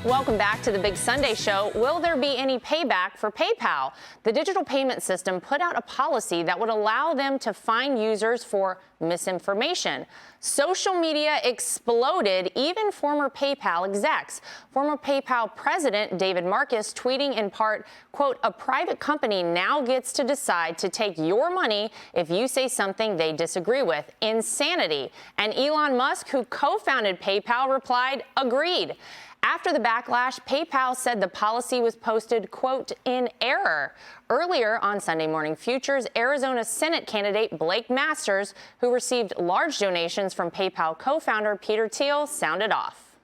Welcome back to the Big Sunday Show. Will there be any payback for PayPal? The digital payment system put out a policy that would allow them to fine users for misinformation. Social media exploded, even former PayPal execs. Former PayPal president David Marcus tweeting in part, quote, "A private company now gets to decide to take your money if you say something they disagree with. Insanity." And Elon Musk, who co-founded PayPal, replied, "Agreed." After the backlash, PayPal said the policy was posted, quote, "in error." Earlier on Sunday Morning Futures, Arizona Senate candidate Blake Masters, who received large donations from PayPal co-founder Peter Thiel, sounded off.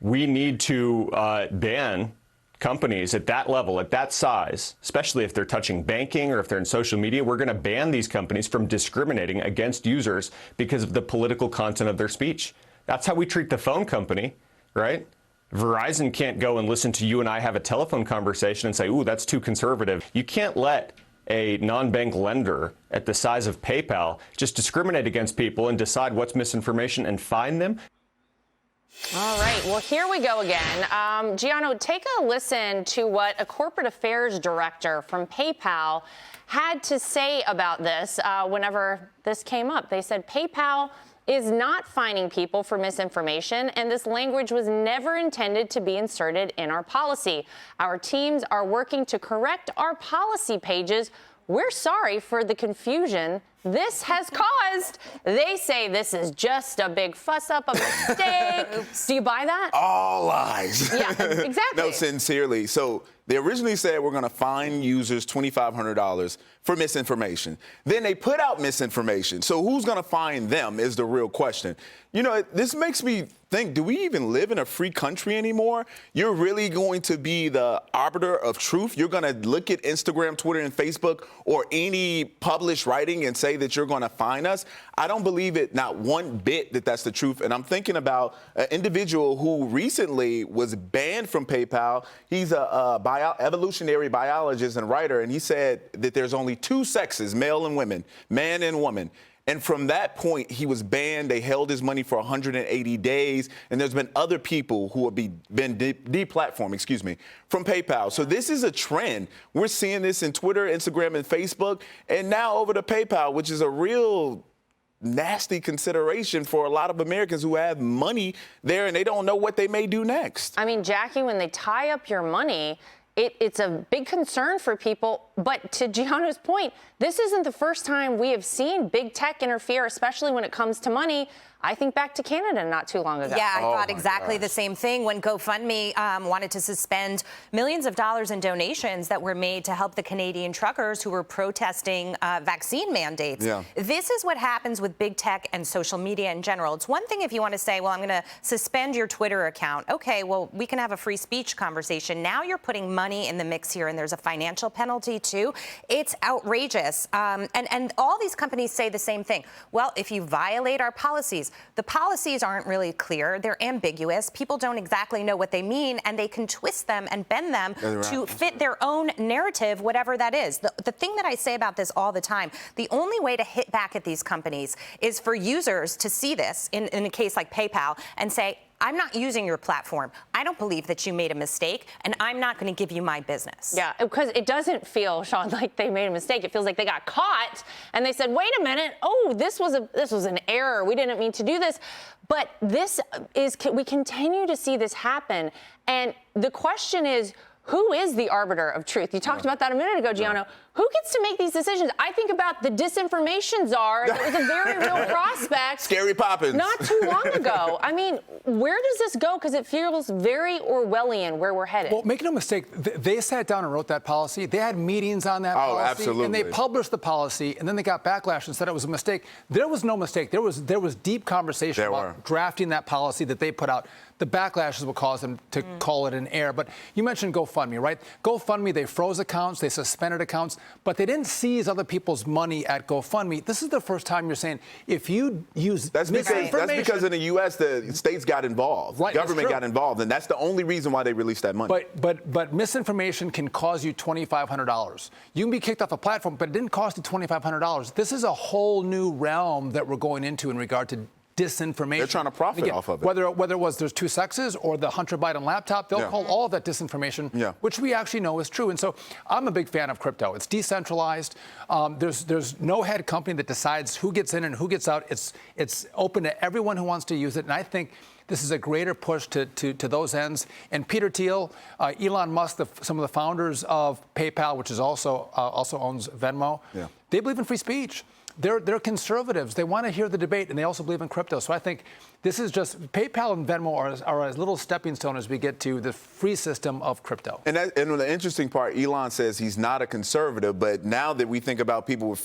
We need to ban companies at that level, at that size, especially if they're touching banking or if they're in social media. We're going to ban these companies from discriminating against users because of the political content of their speech. That's how we treat the phone company, right? Verizon can't go and listen to you and I have a telephone conversation and say, ooh, that's too conservative. You can't let a non-bank lender at the size of PayPal just discriminate against people and decide what's misinformation and fine them. All right. Well, here we go again. Giano, take a listen to what a corporate affairs director from PayPal had to say about this whenever this came up. They said PayPal is not fining people for misinformation, and this language was never intended to be inserted in our policy. Our teams are working to correct our policy pages. We're sorry for the confusion this has caused. They say this is just a big fuss up, a mistake. Do you buy that? All lies. Yeah, exactly. No, sincerely. So they originally said we're going to fine users $2,500 for misinformation. Then they put out misinformation. So who's going to fine them is the real question. You know, this makes me think, do we even live in a free country anymore? You're really going to be the arbiter of truth? You're going to look at Instagram, Twitter, and Facebook or any published writing and say that you're going to fine us? I don't believe it, not one bit, that that's the truth. And I'm thinking about an individual who recently was banned from PayPal. He's a evolutionary biologist and writer, and he said that there's only two sexes, male and women, man and woman. And from that point, he was banned. They held his money for 180 days. And there's been other people who have been deplatformed, from PayPal. So this is a trend. We're seeing this in Twitter, Instagram, and Facebook, and now over to PayPal, which is a real nasty consideration for a lot of Americans who have money there and they don't know what they may do next. I mean, Jackie, when they tie up your money, it's a big concern for people. But to Giano's point, this isn't the first time we have seen big tech interfere, especially when it comes to money. I think back to Canada not too long ago. Yeah, I thought exactly the same thing when GoFundMe wanted to suspend millions of dollars in donations that were made to help the Canadian truckers who were protesting vaccine mandates. Yeah. This is what happens with big tech and social media in general. It's one thing if you want to say, well, I'm going to suspend your Twitter account. Okay, well, we can have a free speech conversation. Now you're putting money in the mix here, and there's a financial penalty, too. It's outrageous. And all these companies say the same thing. Well, if you violate our policies, the policies aren't really clear. They're ambiguous. People don't exactly know what they mean, and they can twist them and bend them to fit their own narrative, whatever that is. The thing that I say about this all the time, the only way to hit back at these companies is for users to see this in a case like PayPal and say, I'm not using your platform. I don't believe that you made a mistake, and I'm not going to give you my business. Yeah, because it doesn't feel, Sean, like they made a mistake. It feels like they got caught, and they said, wait a minute, oh, this was an error. We didn't mean to do this. But we continue to see this happen, and the question is, who is the arbiter of truth? You talked about that a minute ago, Giano. Who gets to make these decisions? I think about the disinformation czar. That was a very real prospect. Scary Poppins. Not too long ago. I mean, where does this go? Because it feels very Orwellian where we're headed. Well, make no mistake, they sat down and wrote that policy. They had meetings on that policy. Absolutely. And they published the policy, and then they got backlash and said it was a mistake. There was no mistake. There was deep conversation about drafting that policy that they put out. The backlash is what caused them to call it an error. But you mentioned GoFundMe, right? GoFundMe, they froze accounts, they suspended accounts, but they didn't seize other people's money at GoFundMe. This is the first time you're saying if you use misinformation. That's because in the U.S. the states got involved, government got involved, and that's the only reason why they released that money. But misinformation can cause you $2,500. You can be kicked off a platform, but it didn't cost you $2,500. This is a whole new realm that we're going into in regard to disinformation. They're trying to profit off of it. Whether it was there's two sexes or the Hunter Biden laptop, they'll call all of that disinformation, which we actually know is true. And so I'm a big fan of crypto. It's decentralized. There's no head company that decides who gets in and who gets out. It's open to everyone who wants to use it. And I think this is a greater push to those ends. And Peter Thiel, Elon Musk, some of the founders of PayPal, which is also owns Venmo, they believe in free speech. They're conservatives. They want to hear the debate, and they also believe in crypto. So I think this is just PayPal and Venmo are as little stepping stone as we get to the free system of crypto. And the interesting part, Elon says he's not a conservative, but now that we think about people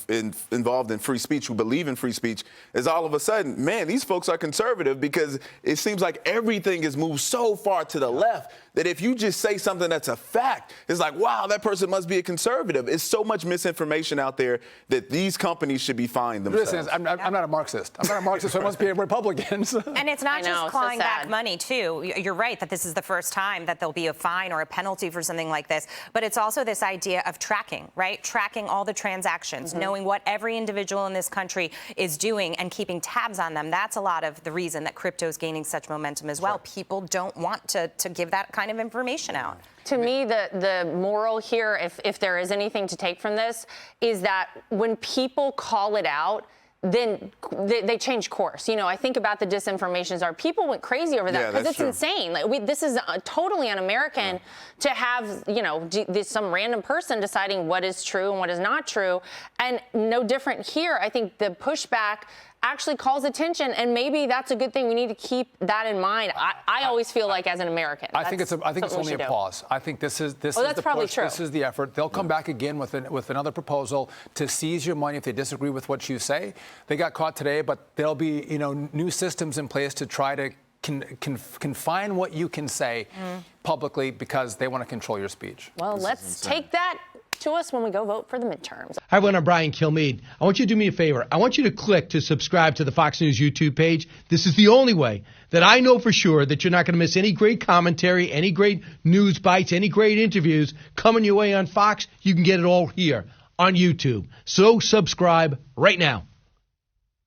involved in free speech who believe in free speech, is all of a sudden, man, these folks are conservative because it seems like everything has moved so far to the left that if you just say something that's a fact, it's like, wow, that person must be a conservative. It's so much misinformation out there that these companies should be fined themselves. Listen, I'm not a Marxist. I'm not a Marxist, so I must be a Republican. And it's not just clawing back money, too. You're right that this is the first time that there'll be a fine or a penalty for something like this. But it's also this idea of tracking, right? Tracking all the transactions, knowing what every individual in this country is doing and keeping tabs on them. That's a lot of the reason that crypto is gaining such momentum as well. People don't want to give that kind of information out. To me, the moral here, if there is anything to take from this, is that when people call it out, then they change course. You know, I think about the disinformation czar. People went crazy over that because it's insane. Like, this is totally un-American to have, you know, some random person deciding what is true and what is not true. And no different here. I think the pushback actually calls attention, and maybe that's a good thing. We need to keep that in mind. I always feel like as an American, I think it's only a pause. I think this is that's the probably push. True. This is the effort. They'll come back again with another proposal to seize your money if they disagree with what you say. They got caught today, but there'll be new systems in place to try to confine what you can say publicly because they want to control your speech. Well, let's take that to us when we go vote for the midterms. Hi, everyone. I'm Brian Kilmeade. I want you to do me a favor. I want you to click to subscribe to the Fox News YouTube page. This is the only way that I know for sure that you're not going to miss any great commentary, any great news bites, any great interviews coming your way on Fox. You can get it all here on YouTube. So subscribe right now.